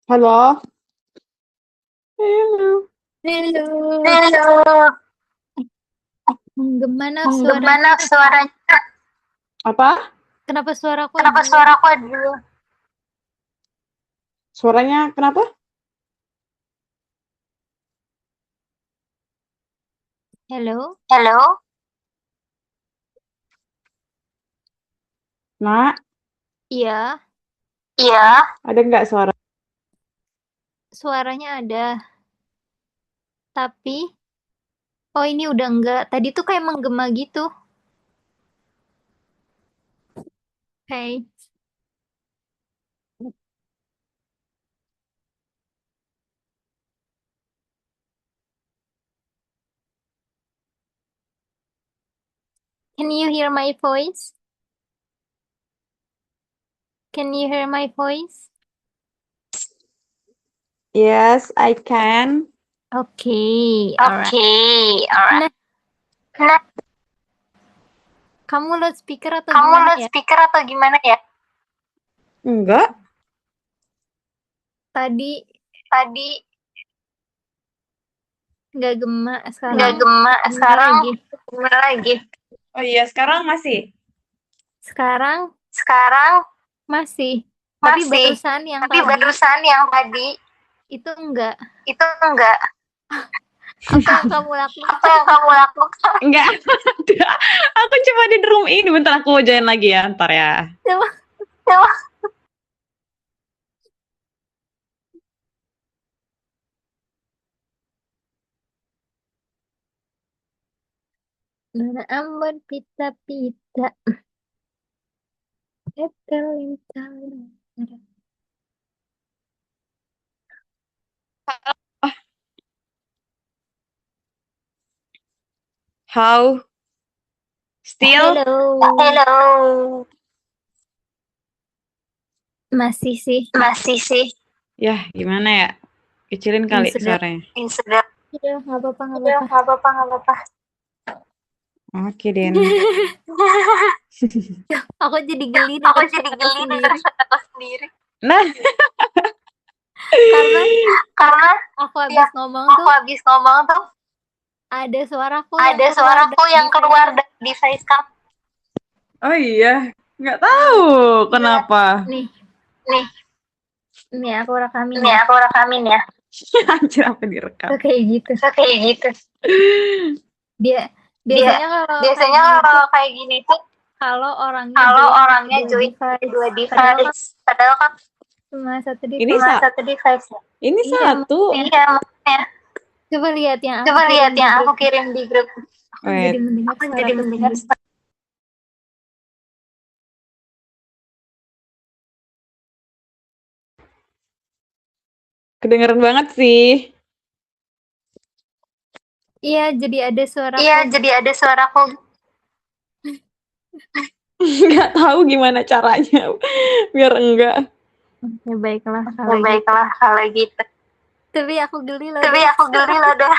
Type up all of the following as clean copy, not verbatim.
Halo? Halo. Halo, Halo, gimana gimana suaranya? suaranya? Apa? Kenapa suaraku Kenapa dulu? suaraku dulu? Suaranya kenapa? Halo, Halo, Nak, iya, iya, ada nggak suara? suaranya ada. Tapi, oh ini udah enggak. Tadi tuh kayak menggema gitu. Hey, can you hear my voice? Can you hear my voice? Yes, I can. Oke, alright. oke, alright. Nah, Kamu loudspeaker atau kamu gimana ya? loudspeaker atau gimana ya? Enggak. Tadi Tadi nggak gema, nggak sekarang gema, gema sekarang lagi. gimana lagi? Oh iya, sekarang masih. Sekarang Sekarang masih. Tapi masih, barusan yang tapi tadi barusan yang tadi itu enggak. itu enggak. Apa yang kamu lakukan? Apa yang kamu lakukan? Enggak ada. Aku coba di room ini. Bentar aku join lagi ya. Ntar ya. Coba. Coba. Nana Ambon pita-pita. Etelin-telin. How? Still? Hello. Hello, Masih sih. masih sih. Ya, gimana ya? Kecilin kali Sedap. suaranya. Ini sedap. Udah, nggak apa-apa, nggak Udah, apa-apa. nggak apa-apa, nggak apa-apa. Oke, Den. Aku jadi geli Aku denger jadi suara geli sendiri. dengar suara sendiri. Nah, Karena Aku habis ngomong aku tuh habis ngomong tuh ada suaraku ada yang keluar suaraku dari yang keluar device-nya. dari device kamu. oh iya. Nggak tahu kenapa. Nih, Nih, nih aku rekamin nih ya. aku rekamin ya. Anjir, apa direkam? Tuh kayak gitu. So, kayak gitu. Dia biasanya Biasanya kalau kayak gini tuh kalau orangnya kalau join orangnya dua join device. dua Padahal kan device. Padahal kan cuma satu Ini device. cuma satu device ya. Ini Iya, satu. Iya, makanya. Coba lihat yang aku Coba kirim lihat di yang grup. aku kirim di grup. Aku jadi mendengar Aku jadi suaraku mendengar sendiri. Kedengeran banget sih. Iya, jadi ada suaraku. Iya, jadi ada suaraku. Nggak tahu gimana caranya biar enggak. Ya baiklah Ya kalau gitu. baiklah kalau gitu. Tapi aku geli loh. Tapi aku geli loh dah.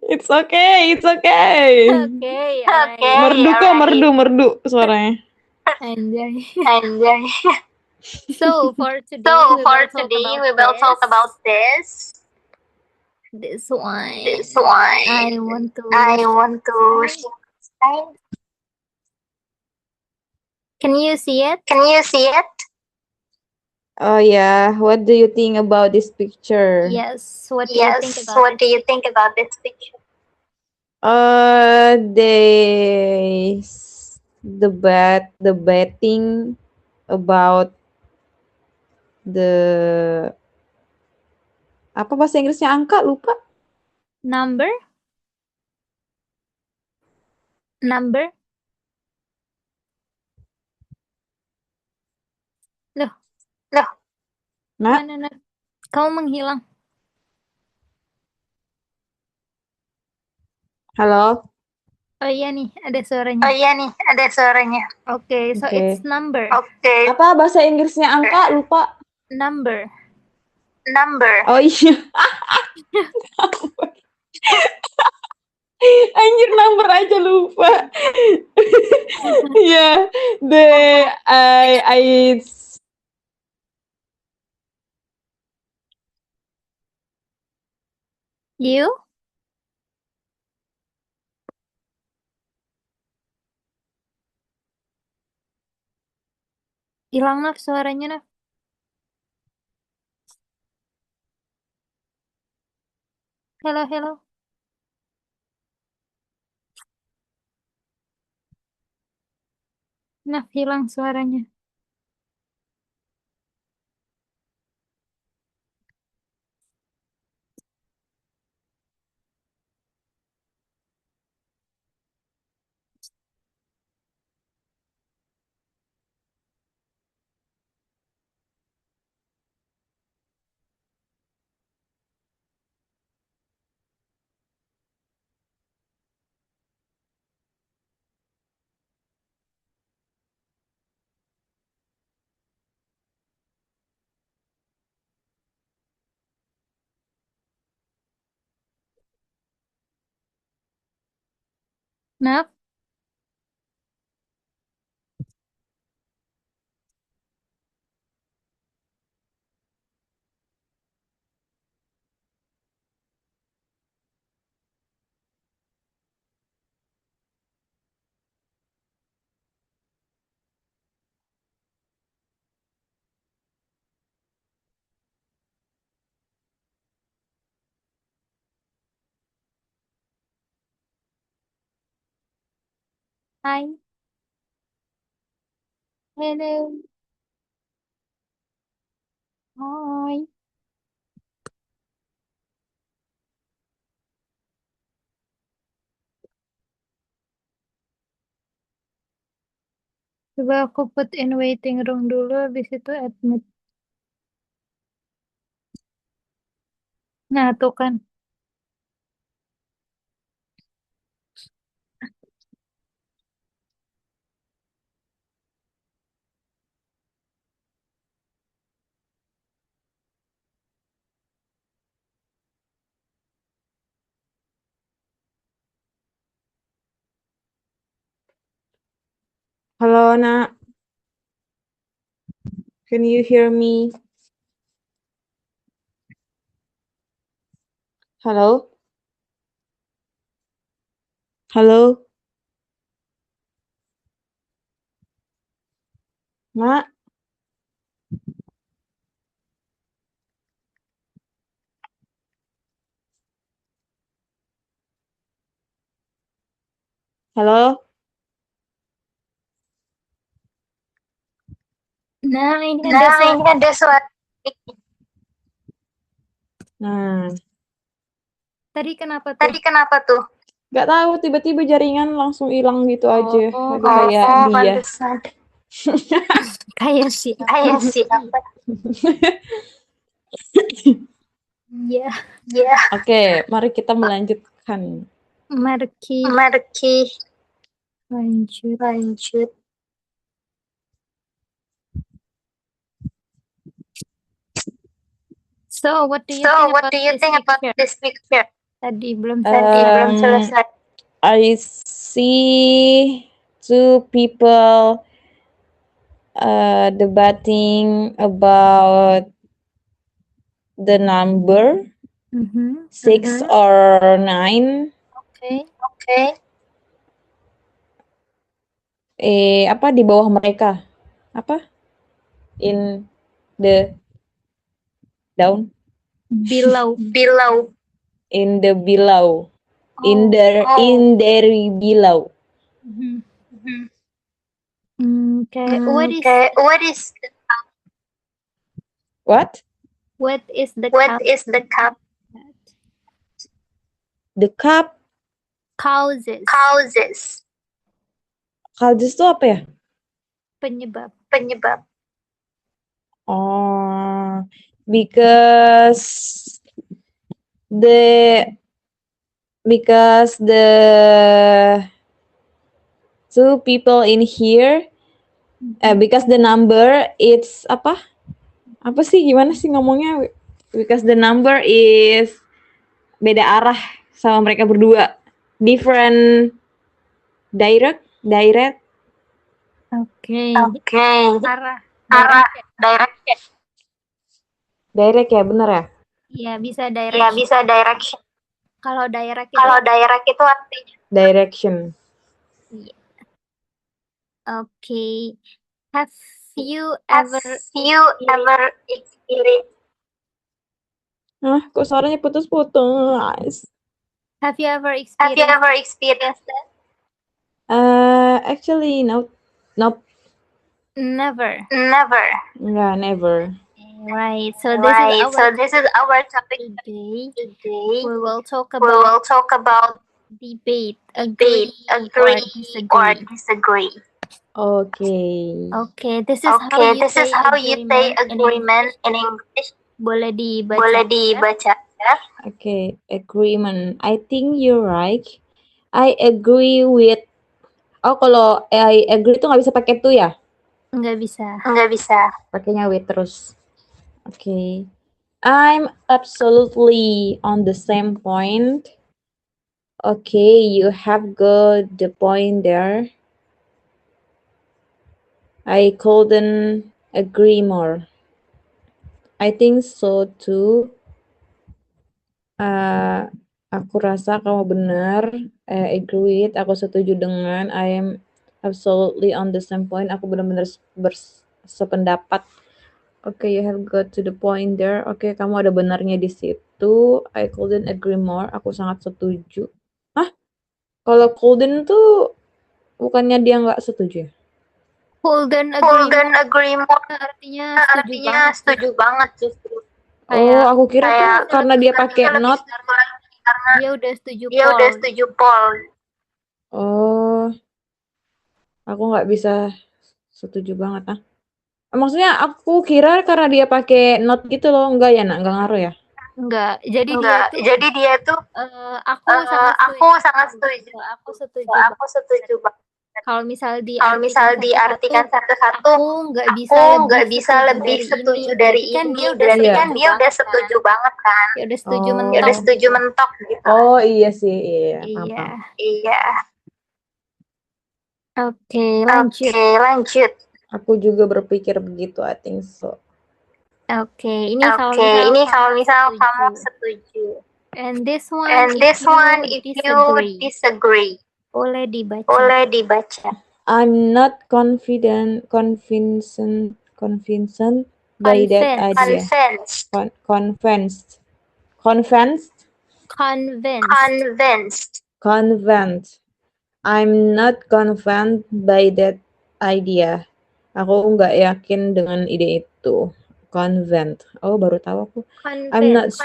It's okay, it's okay. Oke, Oke, Merdu kok, alright. merdu suaranya. Anjay. Anjay. So for today, So we for will talk today, about we will talk this. about this. This one. This one. I want to. Shine. Can you see it? Can you see it? Oh yeah, what do you think about this picture? Yes. What do you think Yes. about What it? do you think about this picture? They debating about the apa bahasa Inggrisnya angka lupa. Number? Number? Loh. Loh. Nah, Mana? Kamu menghilang. halo. Oh iya nih, ada suaranya. Oh iya nih, ada suaranya. Okay, so Okay. it's number. Oke. Apa bahasa Inggrisnya angka lupa. Number. Number. Oh iya. Anjir, number aja lupa. Yeah, I You? Hilang Naf suaranya Naf. Hello, hello. Naf hilang suaranya. Naf? Hai. Hello. Hai. Coba aku put in waiting room dulu, habis itu admit. Nah, tuh kan. Halo, Nak. Can you hear me? Halo? Halo? Nak? Halo? Nah, ini ada Nah, suara. ini ada suara. Nah, Tadi kenapa tuh? Tadi kenapa tuh? nggak tahu tiba-tiba jaringan langsung hilang gitu aja. Oh, Lagi kayak dia. pantesan. Kayak siapa? Kayak siapa? Iya. Ya, Oke, mari kita melanjutkan. Marki. Marki. Lanjut. Lanjut. So, what do you So, think what about do you this think about picture? this picture? Tadi belum Tadi belum selesai. I see two people debating about the number Mhm. 6 or 9. Oke. Oke. Apa di bawah mereka? Apa? In the down? Below. Below. In the below. In Oh. their below. Mhm. Mhm. Okay. What is Okay. What is What? what is the what cup? is the cup? The cup. Causes. Causes. Causes itu apa ya? Penyebab. Penyebab. Oh, because the two people in here, because the number it's apa sih, gimana sih ngomongnya, because the number is beda arah sama mereka berdua, different direct. Oke. Oke. Arah. Arah. Direct. Ya bener ya. Iya, bisa Ya, direction. bisa direction. Kalau direct itu Kalau direct itu artinya Direction. okay. Have you have ever you ever experienced Hah, kok suaranya putus-putus? have you ever have you experienced ever experienced that? Actually, nope. never? Never. Enggak, never. Right. So Right. So this is our topic today. today. We will talk We will about talk about debate, debate, agree, or agree or disagree. disagree. Okay. Okay, this is how Okay, you this is say how you say agreement in English. Boleh dibaca. Boleh dibaca ya? Okay, agreement. I think you're right. I agree with. Oh, kalau I agree itu nggak bisa pakai tuh ya? Nggak bisa. Nggak bisa. Pakainya with terus. Okay. I'm absolutely on the same point. Okay, you have got the point there. I couldn't agree more. I think so too. Aku rasa kamu benar. I agree with. Aku setuju dengan. I am absolutely on the same point. Aku benar-benar sependapat. Okay, you have got to the point there. Okay, kamu ada benarnya di situ. I couldn't agree more. Aku sangat setuju. Hah? Kalau couldn't tuh bukannya dia nggak setuju ya? Couldn't agree more artinya setuju banget. setuju banget justru. Oh, aku kira tuh Kayak karena dia pakai not. Karena dia udah setuju Dia udah setuju Paul. Oh, aku nggak bisa setuju banget ah. Maksudnya aku kira karena dia pakai not gitu loh, enggak ya nak, enggak ngaruh ya? Enggak, jadi dia tuh aku sangat setuju. Aku setuju. Aku setuju banget. Kalau misal diartikan satu-satu, aku nggak bisa lebih setuju dari kan ini. dia Berarti kan dia udah setuju banget kan? Ya udah setuju Oh. mentok. Ya udah setuju mentok gitu. Oh iya sih, iya. Iya. Iya. Oke, lanjut. Aku juga berpikir begitu, I think so. Oke, ini kalau misal kamu setuju. And this one, if you disagree. Boleh dibaca. I'm not convinced by that idea. Convinced. I'm not convinced by that idea. Aku nggak yakin dengan ide itu. Convinced. Oh, baru tahu aku. I'm not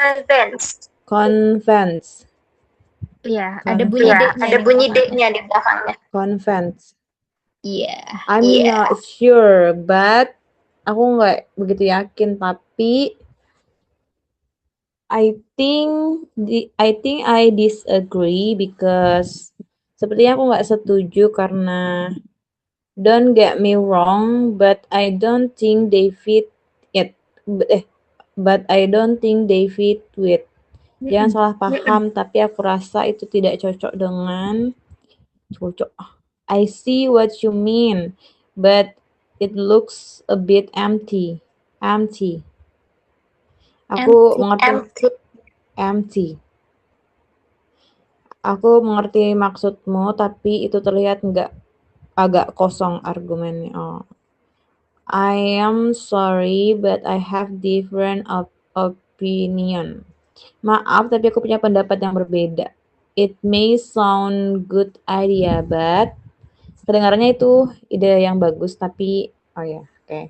convinced. Iya, ada bunyi D-nya di belakangnya. Convinced. Iya. I'm not sure, but aku nggak begitu yakin, tapi I think I disagree because sepertinya aku nggak setuju karena don't get me wrong, but I don't think they fit it. But I don't think they fit with. Jangan salah paham, tapi aku rasa itu tidak cocok dengan I see what you mean, but it looks a bit empty. Aku mengerti empty. Aku mengerti maksudmu, tapi itu terlihat agak kosong argumennya. Oh. I am sorry, but I have different opinion. Maaf, tapi aku punya pendapat yang berbeda. It may sound good idea, but kedengarannya itu ide yang bagus, tapi oke.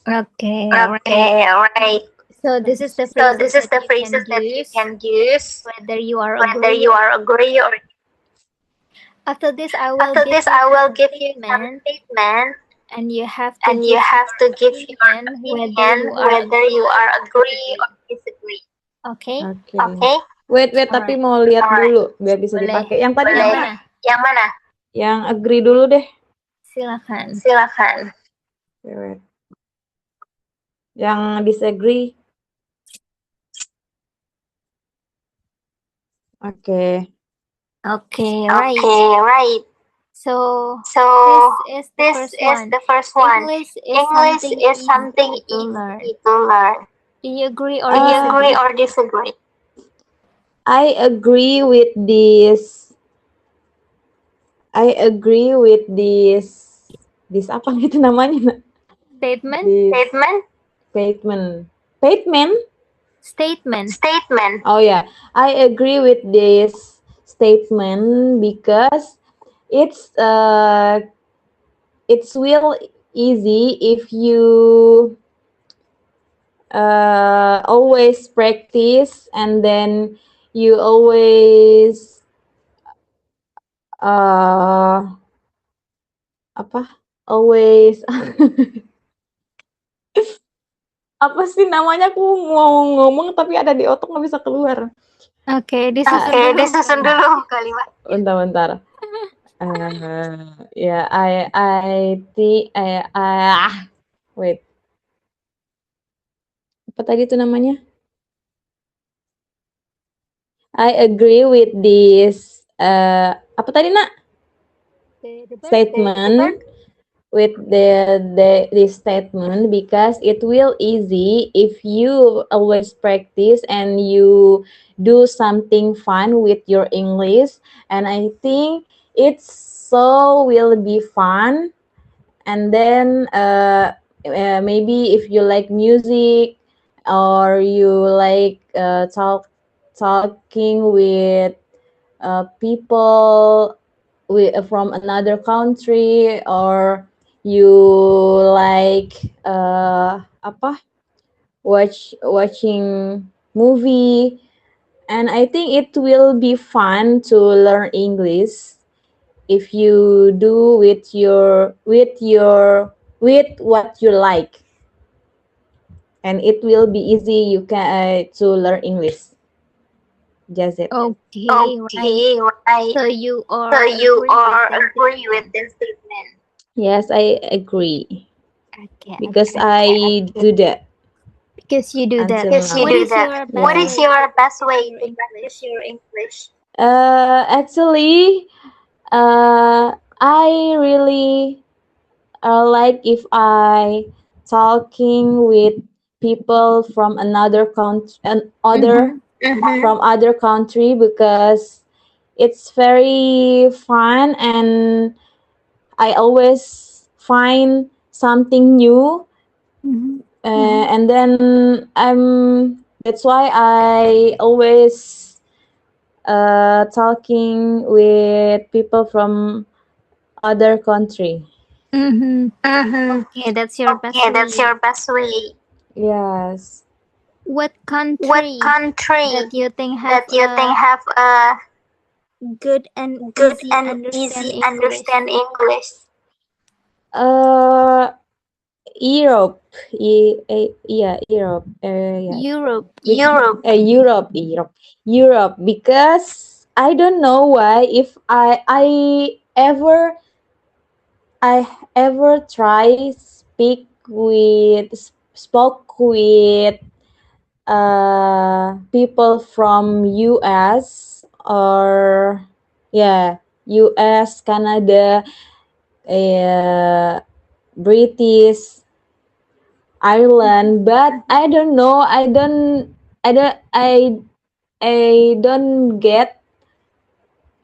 Alright. So this is the phrases that you can use whether you are agree or. After this, I will give you some statement, and you have to give your opinion whether you are agree or disagree. Okay. Wait, tapi mau lihat dulu biar bisa dipakai. Yang tadi yang mana? Yang agree dulu deh. Silakan. Wait. Yang disagree. Okay, right. So this is the first one. English is something easy to learn. Do you agree or disagree? I agree with this. I agree with this. This apa gitu namanya? Statement. This Statement. statement. Statement. Statement. Statement. Oh yeah, I agree with this statement because it's real easy if you always practice and then you always apa always apa sih namanya, aku mau ngomong tapi ada di otak nggak bisa keluar. Oke, disusun Oke, dulu. disusun dulu kalimat. Bentar. Ya, I think wait, apa tadi itu namanya? I agree with this apa tadi nak? Statement with this statement because it will easy if you always practice and you do something fun with your English, and I think it's so will be fun. And then maybe if you like music or you like talking with people from another country, or you like watching movie, and I think it will be fun to learn English if you do with what you like, and it will be easy you can to learn English. Just it. Okay, Okay, right. So you are So you are agree agree with this statement. Yes, I agree Okay. because I do that. Because you do that. Until Because you now. do Your that. best What way is your best way your to practice your English? Actually, I really like if I talking with people from another country and other from other country, because it's very fun and I always find something new. And then that's why I always talking with people from other country. Okay, that's your best Okay, that's way. your best way. Yes. What country What country that you think that have you think have a good and good easy and understand easy English? understand English? Europe. Yeah, Europe. Yeah. Europe. Europe, because I don't know why, if I ever try spoke with people from US, or yeah, US, Canada, British, Ireland, but I don't know. I don't get.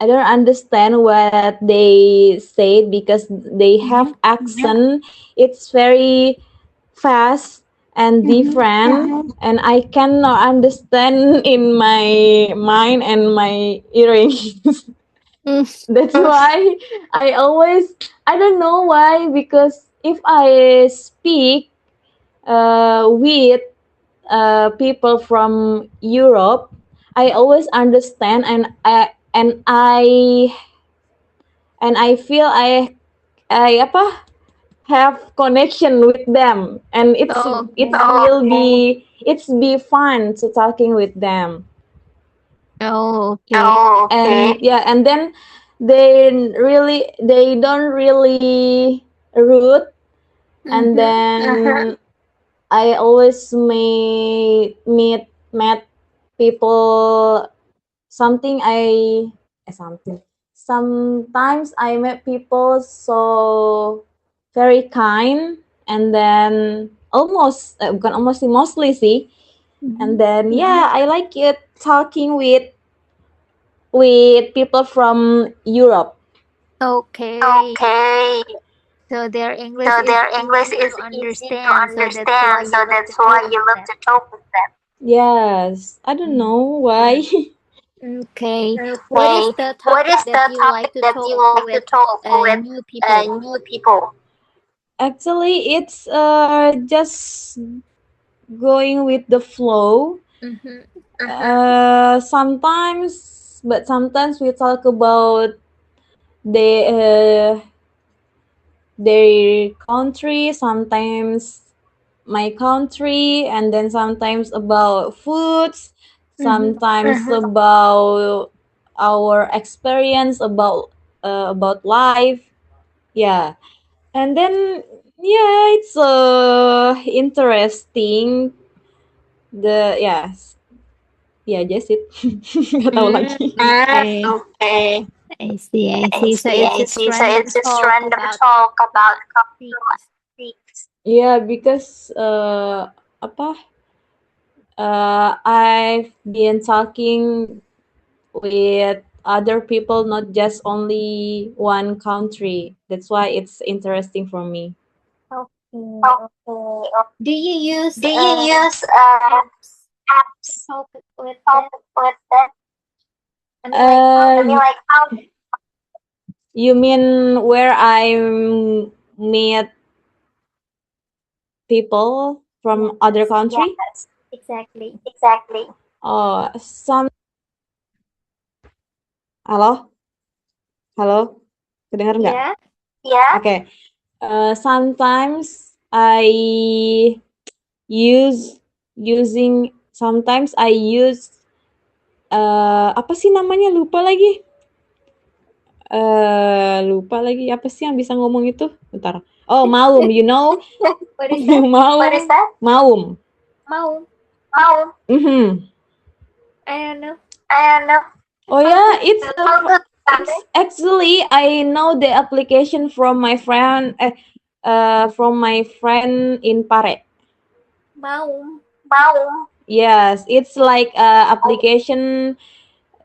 I don't understand what they say because they have accent. It's very fast and different, and I cannot understand in my mind and my earrings. That's why I don't know why, because if I speak with people from Europe, I always understand, and I feel I have connection with them, and it's fun to talking with them. Oh, okay. Oh, okay. And then they don't really rude, and then I always met people. Sometimes I met people so very kind, and then bukan almost sih, mostly sih. And then I like it talking with with people from Europe. Okay. Okay. So their English So is their English easy is to easy to understand. So understand. So that's that's why why you you love love to to talk talk with with them. Yes, I don't know why. them. Okay. What is Okay. the What topic is that the you topic like to that you talk like to with talk with new people? new people? Actually, it's just going with the flow. Mm-hmm. Sometimes we talk about the their country, sometimes my country, and then sometimes about foods, Mm-hmm. sometimes about our experience about life. Yeah, and then yeah, it's interesting. The yes, yeah, just it. Nggak tahu lagi. Okay. Okay. I see. I I see. So see. it's I just see. So random it's just talk random about talk about things. things. Yeah, because apa? I've been talking with other people, not just only one country. That's why it's interesting for me. Okay. Okay. Do you use Do you use apps to apps talk with talk them? with them? I mean, like how? I mean, like how? You mean where I meet people from other Yes, country? Yes, exactly. exactly. Oh, halo, halo, kedengar nggak? Yeah. Yeah. Okay. Sometimes I sometimes I use apa sih namanya, lupa lagi. Lupa lagi apa sih yang bisa ngomong itu? Bentar. Oh, Maum, you know? What is that? Maum. What is that? Maum. Mau. How? Mhm. I don't know. I don't know. Oh yeah, How to spell it's it? actually I know the application from my friend in Pare. Mau. Mau. Yes, it's like application.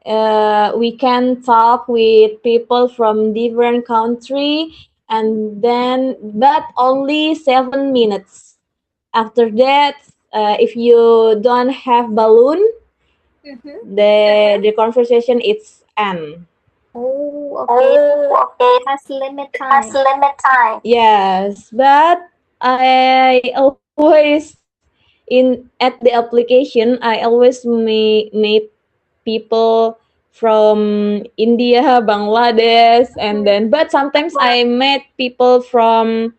We can talk with people from different country, and then but only 7 minutes. After that, if you don't have balloon, Mm-hmm. the conversation it's end. Oh, okay. Oh, okay. It has limit It has time. limit time. Yes, but I always in at the application I always meet people from India, Bangladesh, and then but sometimes I met people from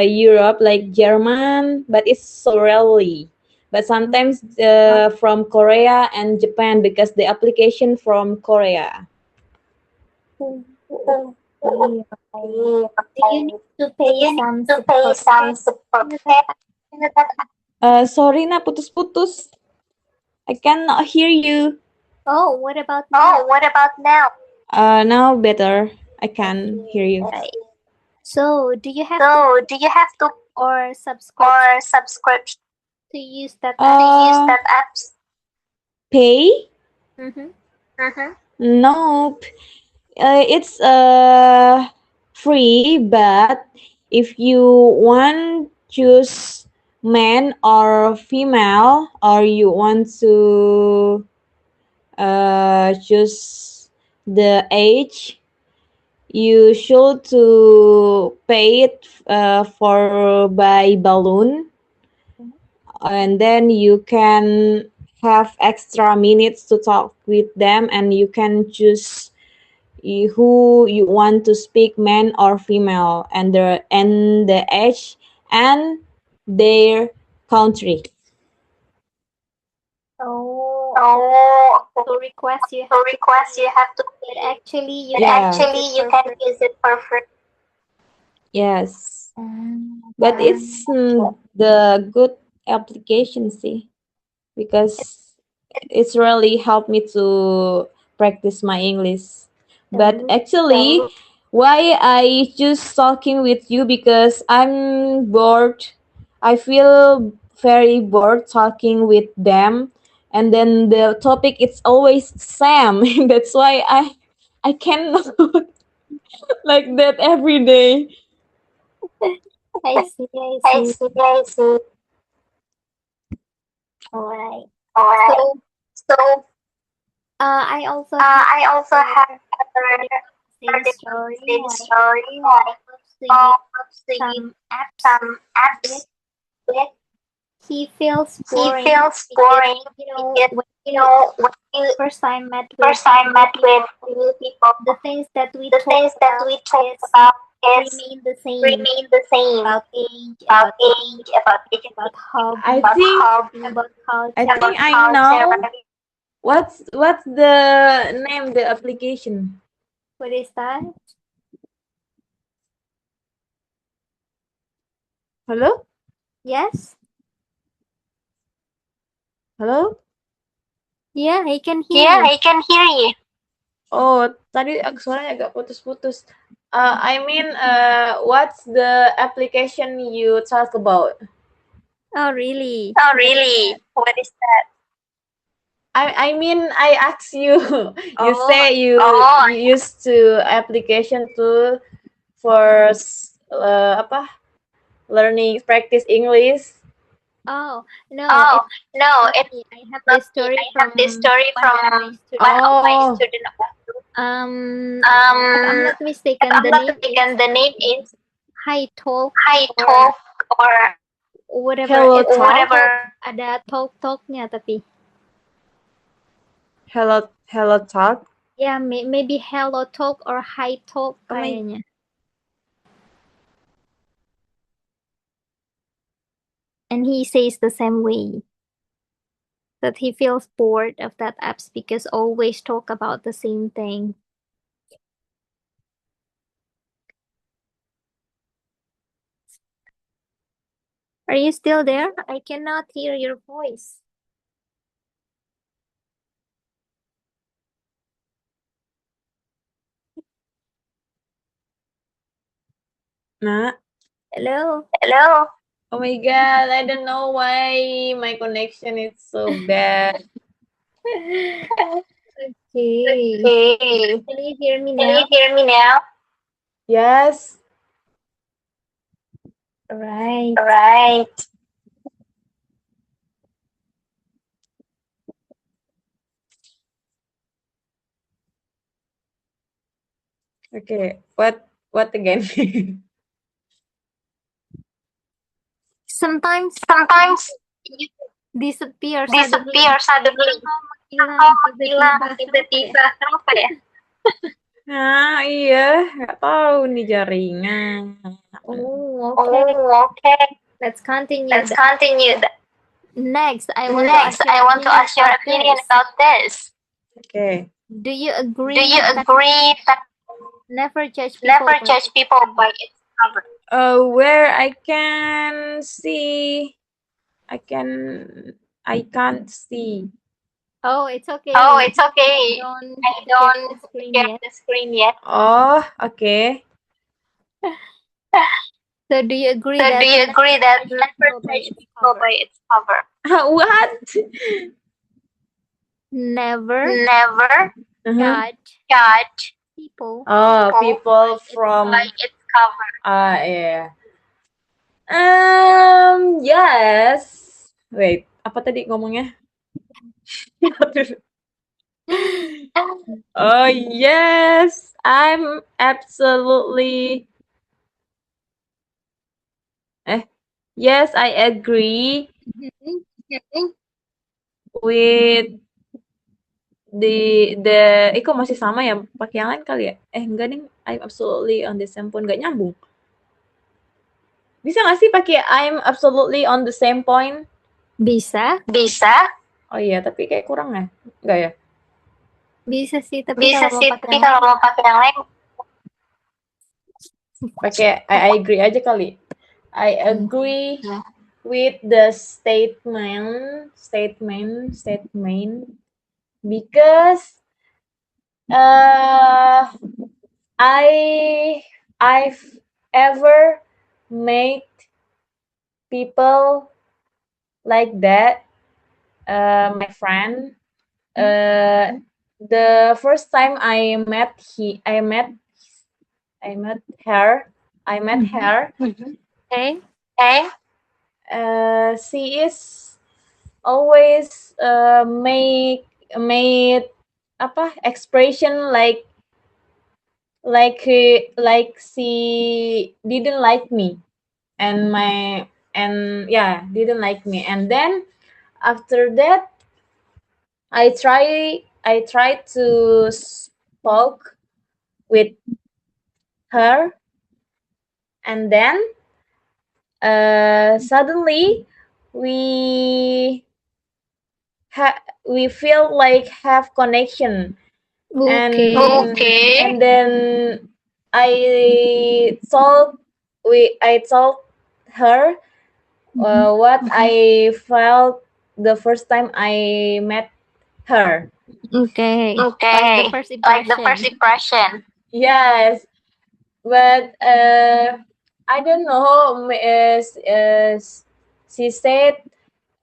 Europe like German, but it's so rarely. But sometimes from Korea and Japan because the application from Korea. Okay. Okay. Do you need to Do pay you need some to pay some subscription support to that? to that? Sorry na, putus-putus. I cannot hear you. Oh, what about Oh, now? what about now? Now better. I can hear you. Right. So, do you have to So, do you have to or subscription or subscription to use that to app? use Uh, that apps? pay? Mm-hmm. Mm-hmm. Nope. It's free, but if you want choose man or female, or you want to choose the age, you should to pay it for by balloon, and then you can have extra minutes to talk with them, and you can choose who you want to speak, man or female, and the age and their country. Oh, Oh, okay. to request you So have to request you pay, have to but pay. actually you But can Yeah. use actually, it you for can free. use it for free. Yes, but Okay. it's the good application, see, because it's really helped me to practice my English. But So, actually, why I choose talking with you, because I'm bored. I feel very bored talking with them, and then the topic it's always Sam. That's why I cannot like that every day. I see, I I see. see, I see. Alright. Alright. So, So, I also have I also have a a same story, same like story, I like used to use to use some apps some with apps with. he feels He boring feels because boring because, when you when you first time met with first time new met with people, new people, the things that we the talk things that about we talk is about is remain the same, remain the same about age, about about age, about education, about I hobby, think hobby, about I culture. think about I culture. know what's the name the application. What is that? Hello? Yes? Hello? Yeah, I can hear Yeah, you. I can hear you. Oh, tadi suaranya agak putus-putus. I mean, what's the application you talk about? Oh, really? Oh, What is really? that? What is that? I mean, I ask you. You Oh, say you used to application to for apa? Learning practice English. oh, no, Oh, it's no, not it's me. I have not this me. story I have from this story one from of my one students. of my Oh, students. If I'm not If mistaken, I'm the not name is mistaken, the name is Hi Talk Hi or Talk or whatever. Hello It's Talk. whatever. ada talk-talknya tapi. Hello Talk. Ya, maybe Hello Talk or Hi Talk Oh my, kayaknya. And he says the same way. That he feels bored of that apps because always talk about the same thing. Are you still there? I cannot hear your voice. nah. Hello? Hello. Oh my God, I don't know why my connection is so bad. Okay. Okay. Can you hear me Can you now? hear me now? Yes. Right. Right. Okay. What again? Sometimes Sometimes you disappear suddenly. disappear suddenly. Hilang Atau hilang tiba-tiba. Kenapa ya? tiba-tiba. Kenapa ya? Nah, iya, nggak tahu nih jaringan. Oh, okay. Oh, okay. Let's continue. Let's continue. Next, I want to Next, ask your I want to opinion ask your about opinion this. about this. Okay. Do you agree Do you that agree that never judge people never by judge its people cover? by its cover? Where I can see, I can't see. Oh, it's okay. Oh, it's okay. Don't I share don't the screen share yet. the screen yet. Oh, okay. So do you agree So that do you agree that never never judge judge people by its people cover? by its cover? What? Never Never Uh-huh. judge people Oh, people its from by its cover. yeah. Yes. Wait, apa tadi ngomongnya? Oh, yes. I'm absolutely yes, I agree with kok masih sama ya? Pakai yang lain kali ya? Enggak nih. I'm absolutely on the same point. Nggak nyambung. Bisa nggak sih pakai I'm absolutely on the same point? Bisa. Bisa. Oh iya, tapi kayak kurang ya? Enggak ya? Bisa sih, tapi Bisa kalau mau sih, pakai tapi yang kalau lain mau pakai yang lain Pakai I agree aja kali. I agree with the statement because I've ever made people like that my friend. The first time I met her. Okay. Okay. She is always made apa expression like she didn't like me and my and yeah didn't like me, and then after that I try to spoke with her, and then suddenly we we feel like have connection, and Okay. and then I told I told her what I felt the first time I met her. Okay. Like the Okay. first Like the first impression. impression. Yes, but I don't know. She said,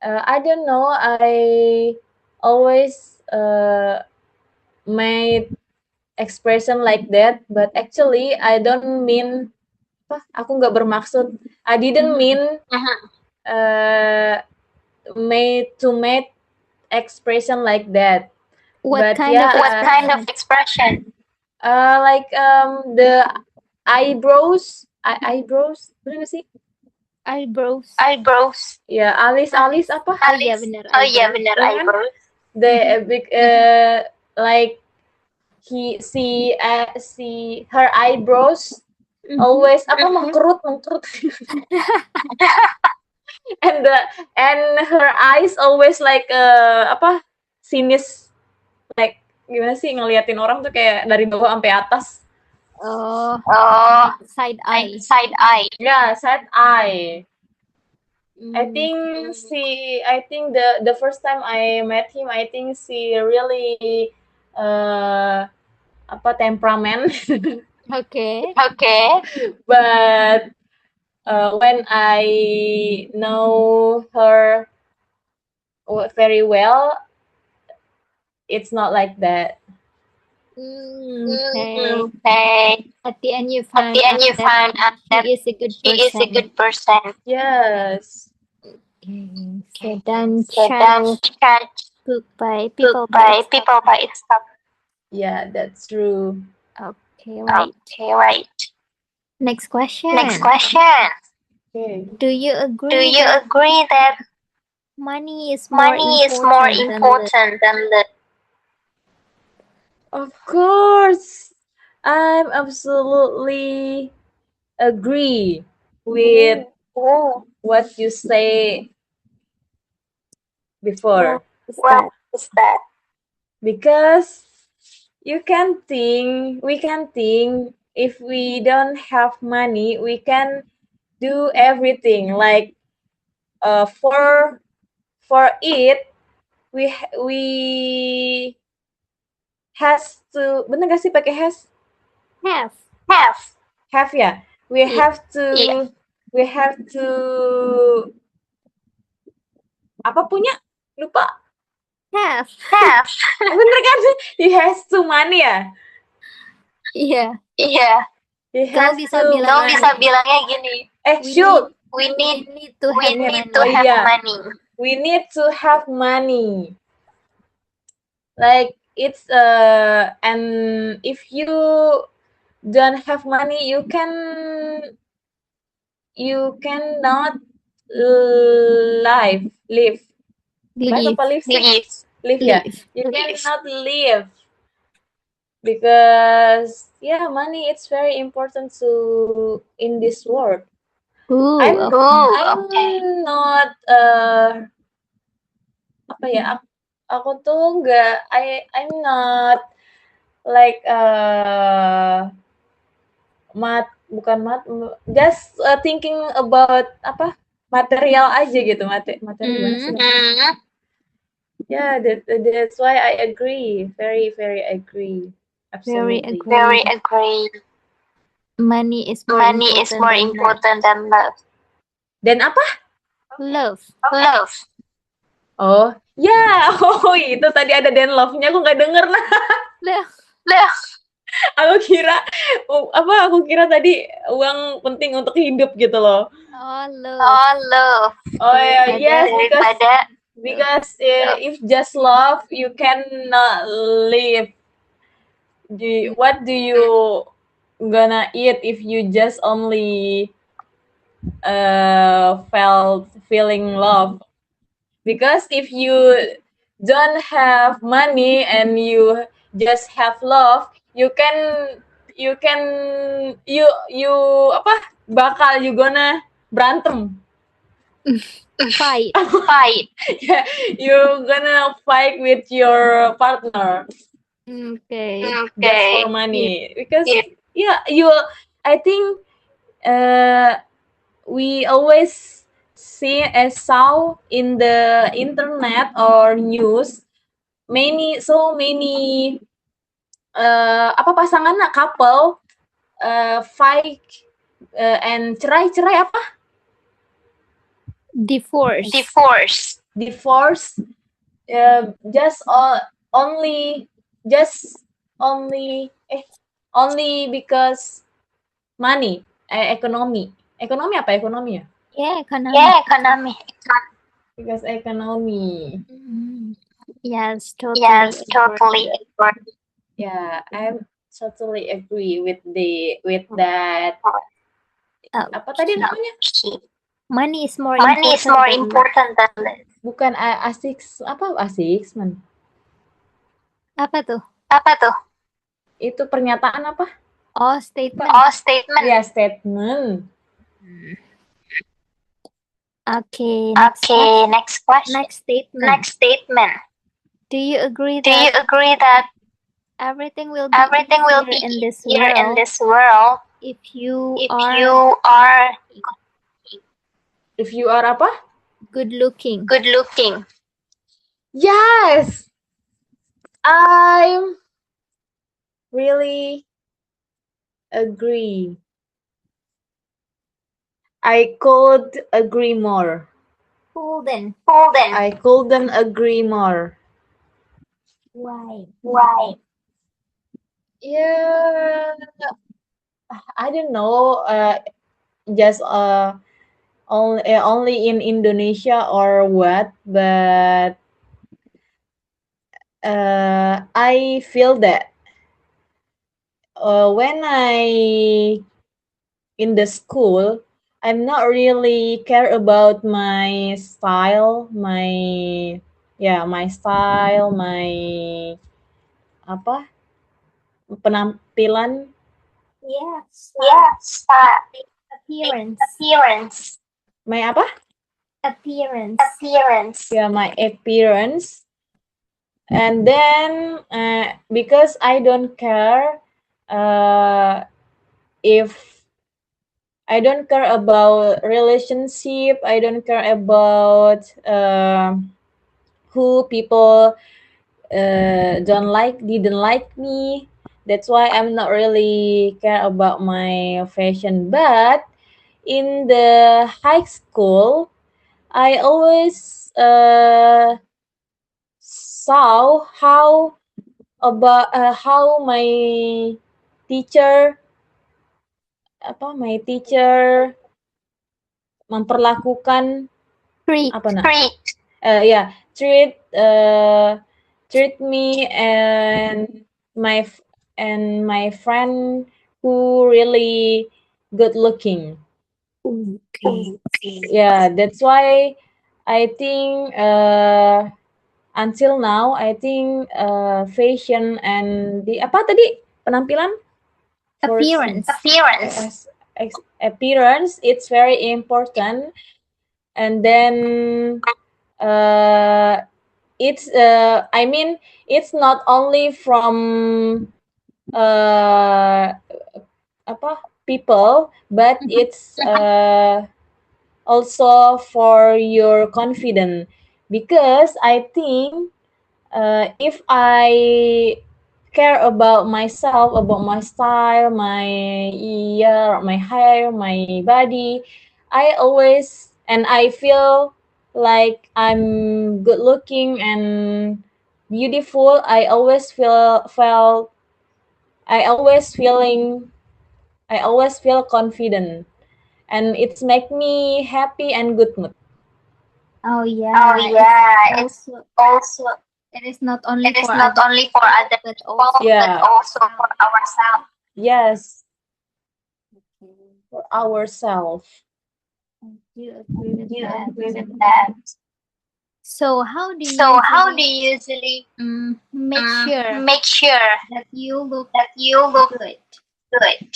I don't know. I always made expression like that, but actually I don't mean. Apa? Aku nggak bermaksud. I didn't mean uh, made expression like that. What But kind yeah, of What kind of expression? expression? like the eyebrows, bener nggak sih? Eyebrows. Eyebrows. Ya, alis apa? Oh iya Alis. benar Oh iya eyebrows. benar Ya kan? eyebrows. The big like her eyebrows always apa mengkerut and her eyes always like apa sinis, like gimana sih ngeliatin orang tuh kayak dari bawah sampai atas. Oh, Oh, like side like eye. side eye. Yeah, side eye. I Mm. think the first time I met him, I think she really apa temperament. Okay. Okay. But when I know her very well, it's not like that. Okay. Okay. At the end you At found the end, you out found out that that he is a good she is a person. good person. Yes. Okay. So don't So don't judge judge book by book people by its people cover. by its cover. Yeah, that's true. Okay, right. Okay, right. Next question. Next question. Okay. Do you Do agree you that agree that money is more money is more important than love? important than love? Of course, I'm absolutely agree with Oh, what you say before, Is what that? is that? because we can think if we don't have money, we can do everything. Like for it, we has to, bener gak sih pakai has? Have. Have. Ya. We Yeah. have to we have to apa punya? Lupa. Have. Have. Bener kan? He has to money ya? Iya. Iya. He Kamu has bisa to bilang Kamu money. bisa bilangnya gini. Should. We need to we have need money. to have money. We need to have money. Like it's and if you don't have money, you cannot live. Live apa live sih? Live. Live ya. You cannot live because yeah, money it's very important to in this world. Ooh, I'm Okay. not apa ya? Aku tuh nggak I'm not like just thinking about apa material aja gitu, materi gimana sih? Yeah, that's why I agree, very agree, absolutely. Very agree. Very agree. Money is more Money is more important than love. Dan apa? Love. Love. Oh, ya. Oh, itu tadi ada then love-nya, aku nggak denger. Nah, Lah, aku kira tadi uang penting untuk hidup gitu loh. oh love. Oh, love. Oh ya, yes, Daripada because if just love, you cannot live. What do you gonna eat if you just only feeling love? Because if you don't have money and you just have love, you bakal you gonna berantem. Fight. fight. Yeah, you gonna fight with your partner Okay. just for money. Because I think we always saw in the internet or news so many pasangan couple fight and cerai apa? Divorce. Divorce only because money, ekonomi apa ekonomi ya? Yeah, economic. Yeah, economy. Because economy. Yes, totally. Yes, totally. Yeah, I'm totally agree with that. Apa tadi namanya? Money is more Money is more important than this. Bukan man. Apa tuh? Itu pernyataan apa? Oh, statement. Statement. Ya, statement. Okay. Next question. Next statement. Do you agree that everything will be easier in this world if you are apa? good looking? Yes. I really agree. I could agree more. Couldn't. I couldn't agree more. Why? Yeah, I don't know. Just only in Indonesia or what? But I feel that when I in the school, I'm not really care about my style, my style, my penampilan. Yes. Appearance. My apa? Appearance. Yeah, my appearance. And then because I don't care if I don't care about relationship, I don't care about who people didn't like me. That's why I'm not really care about my fashion. But in the high school, I always saw how my teacher memperlakukan treat me and my friend who really good looking. Okay. Yeah, that's why I think until now I think fashion and the apa tadi penampilan Appearance. Appearance, it's very important. And then it's I mean it's not only from people, but it's also for your confidence, because I think if I care about myself, about my style, my hair, my body, I feel like I'm good looking and beautiful, I always feel confident, and it's make me happy and good mood. Oh Oh yeah, yeah, it's also it is not only it is for not other only for people, other but people, also but Yeah. also for ourselves. Yes, for ourselves. I do agree with You that. agree with that? So how do So you how do usually you usually make sure make sure that you look that you look good? good?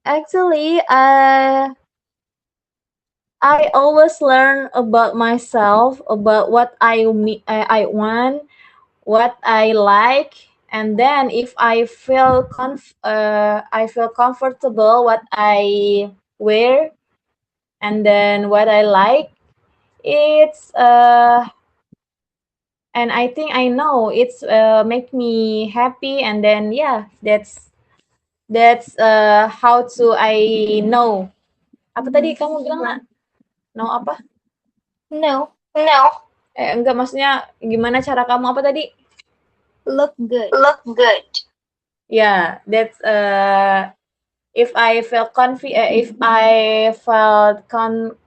Actually, I always learn about myself, about what I want, what I like, and then if I feel comfortable what I wear, and then what I like, it's and I think I know it's make me happy, and then yeah, that's how to I know. Apa tadi kamu bilang nak? Know apa? No, No, Enggak, maksudnya gimana cara kamu apa tadi? look good. look good. Yeah, that's if I felt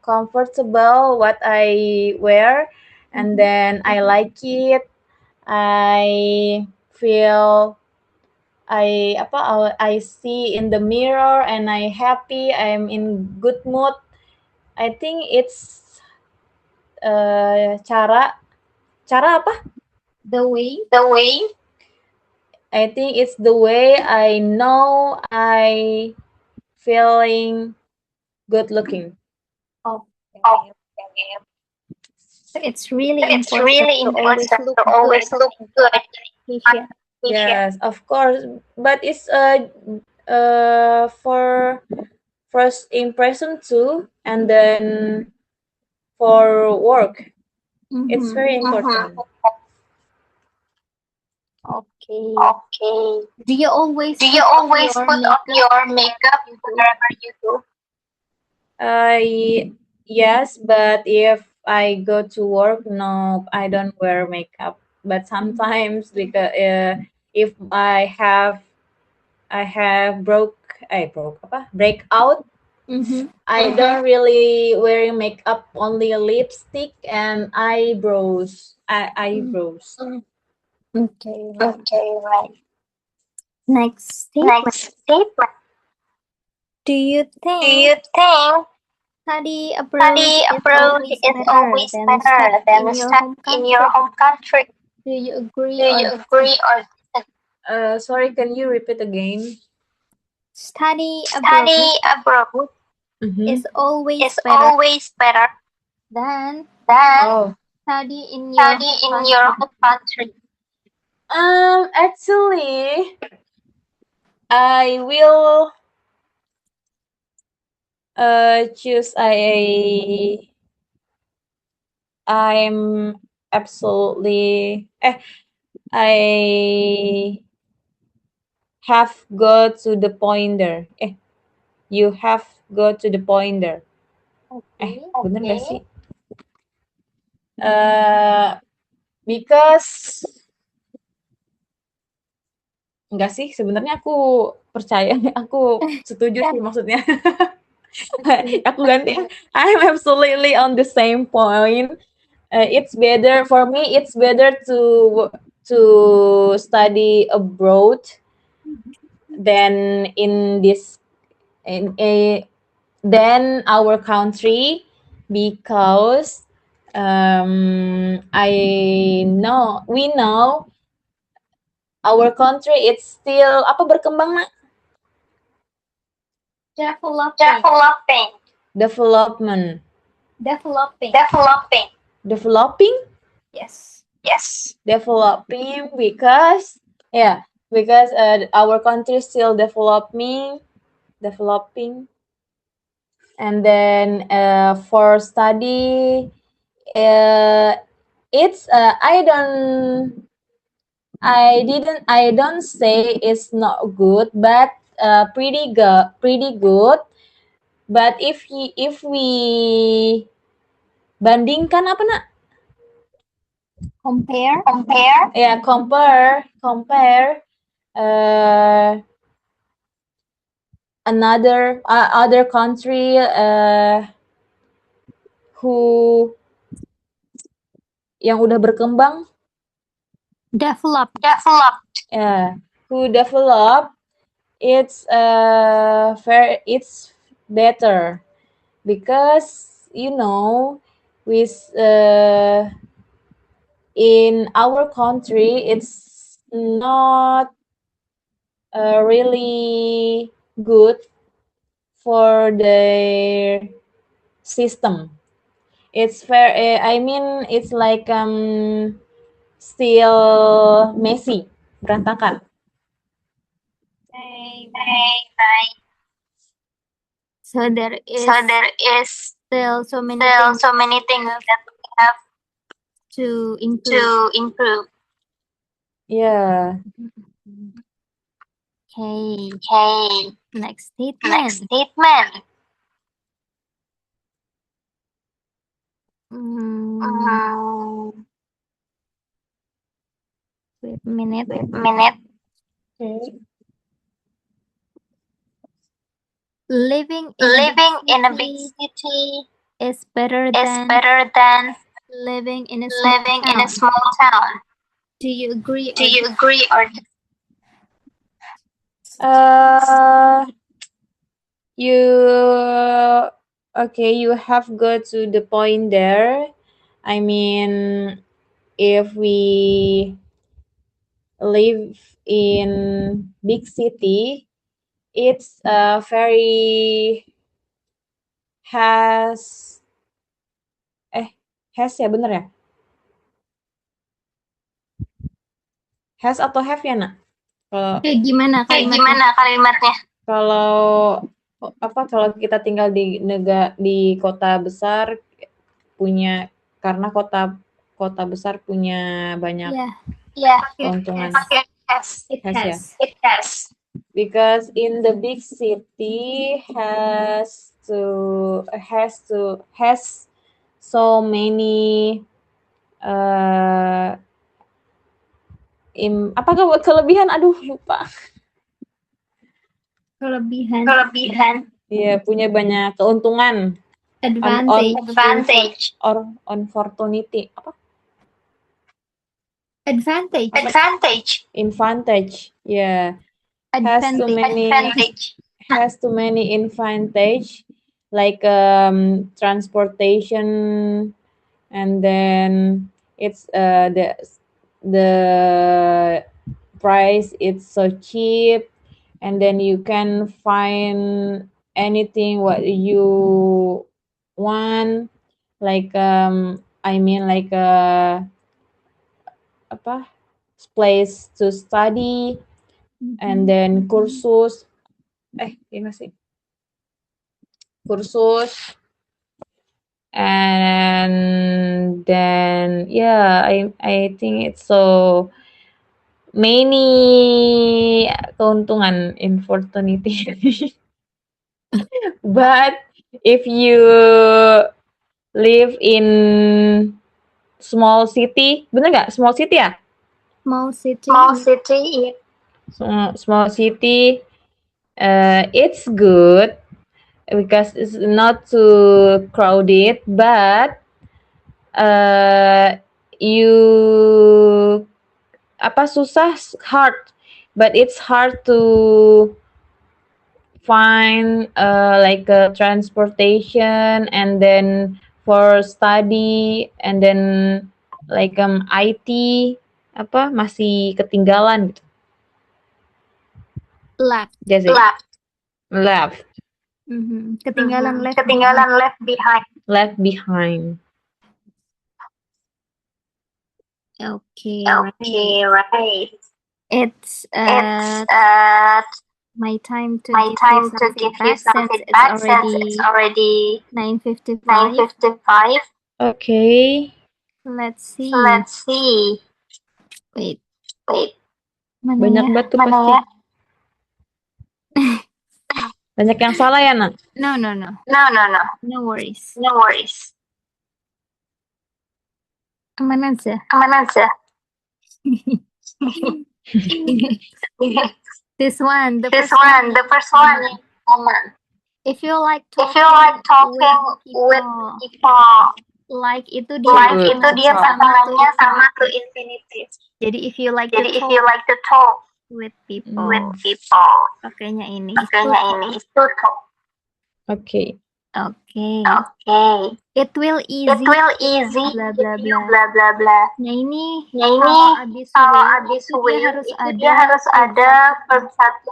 comfortable what I wear, and then I like it, I feel I see in the mirror and I happy, I'm in good mood. I think it's cara apa? The way The way I think it's the way I know I feeling good looking. of of it's really it's important really to always important look to always good look in good application. Yes, of course, but it's for first impression too, and then for work, it's very important. Okay. Okay. Do you always Do you put on always your put on makeup your makeup you do? wherever you go? Yes, but if I go to work, no, I don't wear makeup. But sometimes, because if I have breakout, Mm-hmm. I don't really wearing makeup, only lipstick and eyebrows. Okay. Okay, right. Next statement. Next statement. Do you Do think you think study abroad study is abroad always is better always than better study than in your study home in your country? home country? Do you agree Do or you agree or Sorry, can you repeat again? study abroad study abroad Mm-hmm. is always is better always better than than Oh, study in your study home in your country? home country? actually, I will choose I'm absolutely I have go to the pointer. You have go to the pointer. Okay. Bener gak sih? Because enggak sih, sebenarnya aku percaya, aku setuju sih maksudnya. Aku ganti. I'm absolutely on the same point. It's better for me. It's better to study abroad than in this in a than our country, because we know our country it's still apa berkembang nak Developing. development Developing. developing Yes. Yes. developing because our country is still developing, and then for study, it's I don't say it's not good, but pretty good, But if we bandingkan apa nak? Compare. Yeah, compare another other country who yang udah berkembang, Developed. yeah, who develop, it's better because with in our country it's not really good for their system. It's I mean it's like still messy, berantakan. So there is still so many things that we have to improve. to improve. Yeah. Okay. Next statement. Wait a minute. Okay. Living In a big city is better than than living in a small town. Do you agree? Do you agree or you have got to the point there. I mean, if we live in big city, it's very has ya bener ya? Has atau have ya nak? Gimana kalimatnya? Kalau kita tinggal di kota besar karena kota besar punya banyak keuntungan. It has. Because in the big city has so many kelebihan? Aduh, lupa. Kelebihan. Iya, punya banyak keuntungan. Advantage. Or opportunity. Apa? Advantage. Yeah. Has too many advantage, like transportation, and then it's the price it's so cheap, and then you can find anything what you want, like I mean like place to study, and then kursus and then I think it's so many keuntungan opportunity. But if you live in small city, bener nggak? Small city ya? Small city. Small city, it's good because it's not too crowded, but hard, but it's hard to find like transportation, and then for study, and then like IT masih ketinggalan gitu. Left. Ketinggalan left behind. Okay, right. It's my time to give you some feedback since it's already 9:55. Okay. Let's see. Wait. Banyak banget tuh pasti. Banyak yang salah ya, Nak? No. No. No worries. No worries. Aman aja. Aman aja. This one, the This first one, the first one, aman. If you like If you like talking with people, like itu like dia itu dia pasangannya sama to infinitive. Jadi if you like Jadi to if you like to talk with people, with people, pakainya ini. pakainya ini itu talk. Oke. Okay. Okay. It will easy. It will easy. Bla bla bla. Bla bla bla. Nah ini Kalau abis will itu dia harus ada verb satu.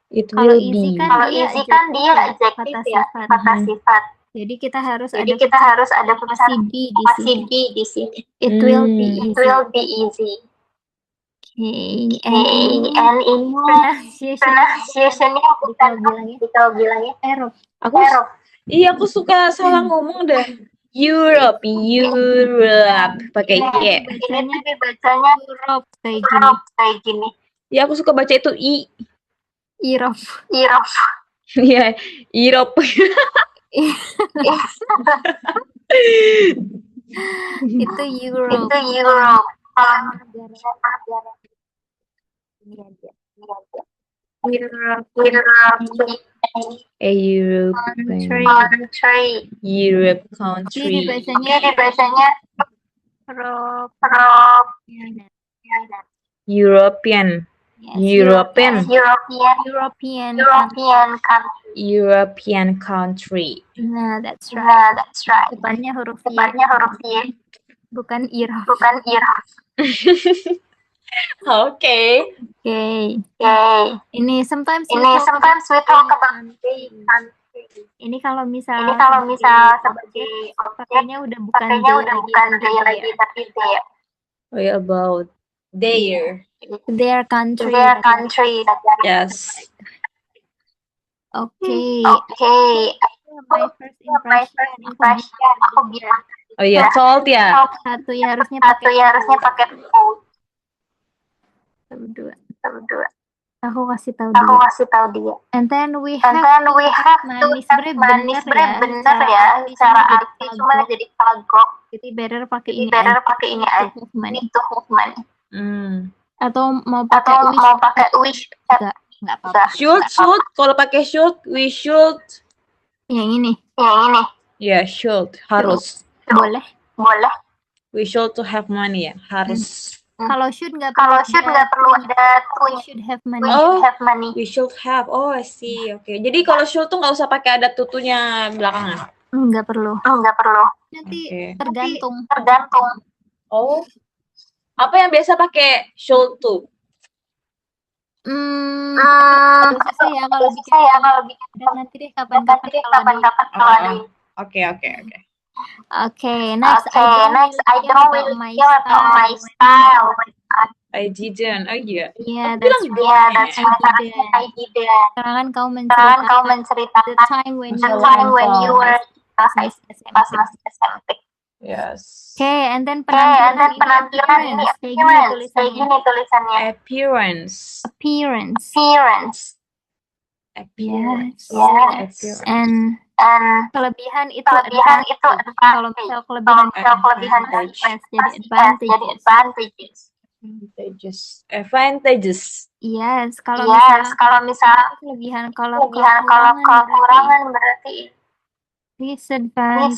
It Kalau will easy be. kan Kalau easy kan dia adjective ya, kata sifat. Jadi kita harus Jadi kita harus ada verb pasti satu. be di Pasti sini. be di sini. It will be It easy. will be easy. Okay. And ini pronunciation-nya bukan kita bilangnya Error. Iya, aku suka salah ngomong dah. Europe pakai Y. Ini tuh dibacanya Europe kayak gini. Ya, aku suka baca itu I. Europe. Iya, Europe. Itu Europe. Itu Europe. A Europe Country. Europe Jadi country. Dibacanya Europe. European. Yes, European. European country. European country. Nah, that's right. That's right. Depannya huruf Y, Depannya huruf Y, bukan Europe. bukan Europe. Okay. Okay. Okay. Ini sometimes we Sometimes we talk about country. Ini kalau misal sebagai objek, pakainya udah bukan pakainya udah bukan they lagi dia. tapi their. Oh, yeah, about their. Their country. Their country. Yes. Okay. Okay. My first impression. Aku bilang Oh iya, salt ya. Satu ya harusnya satu ya harusnya pakai fold. Dua. Berdua. Aku kasih tahu Aku dulu. kasih tahu dia. And then we And have then we have to manis have bener bener ya. Secara arti cuma jadi kagok. Jadi better pakai Jadi ini better aja. pakai ini aja. Itu movement. Atau mau Atau pakai mau pakai wish. nggak apa-apa. Should. Kalau pakai should, we should. Yang ini Yang ini Ya, should. Harus. boleh. We should to have money ya. Harus. Kalau should nggak Kalau should nggak perlu ada we to. should have money. We should have money. We should have. Oh, I see. Oke. Jadi kalau should tuh nggak usah pakai ada tutunya belakangan. Nggak perlu. Nggak perlu. Nanti Oke. tergantung. Oh. Apa yang biasa pakai should tuh? Agak susah ya kalau bikin. Dan nanti deh kapan-kapan kalau ada. Oke. Okay, next Next, I don't really care about my style. I didn't. Oh iya. Yeah, Bilang that's dong. right. That's right. I didn't. Karena kan kau Sekarang kau the menceritakan time when the you time when you were were pas masih SMP. Yes. Okay, and then And then penampilan ini appearance. Kayak gini appearance. Kayak gini tulisannya. Appearance. Appearance. Appearance. Yes. And And kelebihan itu kelebihan itu advantage. Kalau misal kelebihan advantage. jadi advantages. Advantages. Yes, kalau Kalau misal kelebihan kalau kekurangan berarti disadvantage.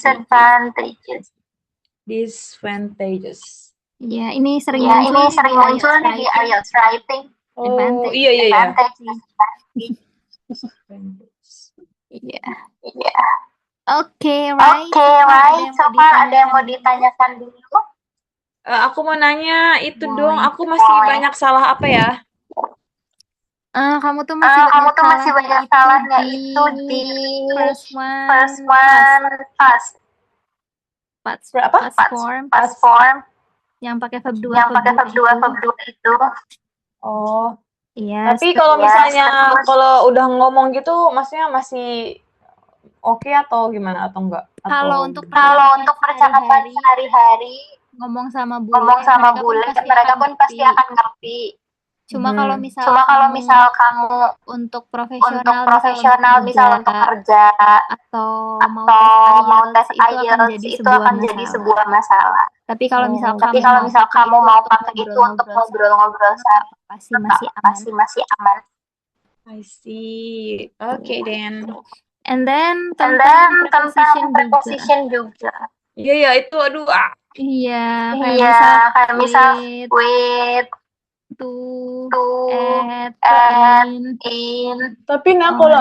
Disadvantages. Ya, ini sering Ya, ini sering muncul nih di IELTS writing. Oh, Advantage. iya. Advantage. Iya. Iya. Oke, right. So far ada yang mau ditanyakan dulu? Aku mau nanya itu Boleh. dong. Aku masih banyak salah apa ya? Kamu tuh masih banyak salahnya itu di first one, past form yang pakai verb 2 itu. Oh. Iya. Tapi kalau misalnya kalau udah ngomong gitu, maksudnya masih oke atau gimana atau enggak? Kalau untuk percakapan sehari-hari ngomong sama bule, mereka pun pasti akan ngerti. Cuma kalau misal kamu untuk untuk profesional, profesional, misal untuk kerja atau mau atau tes tes IELTS, IELTS, itu akan jadi sebuah masalah. Tapi kalau misal Tapi kamu kalau mau misal pakai kamu itu mau untuk pakai itu untuk ngobrol-ngobrol sama, masih aman. masih aman. I see. Okay then. And then And tentang then tentang preposition juga. preposition juga. Iya ya itu aduh Iya, Iya, kayak misal with, to, to, at, in. Tapi kalau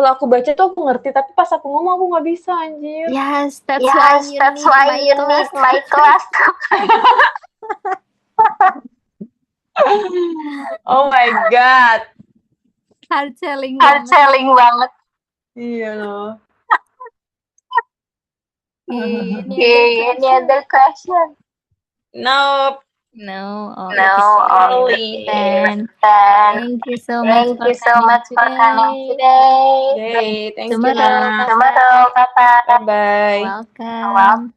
aku baca tuh aku ngerti, tapi pas aku ngomong aku nggak bisa anjir. Yes, that's Yes, why that's why you need my class. Oh my god. hard selling Hard selling banget. Iya loh. Any other question? Nope. No, Only. Then, Then, thank you so thank you so much for coming today. Yay, thank you. Tomorrow, Nah. Tomorrow, Papa. Bye bye. welcome. Welcome.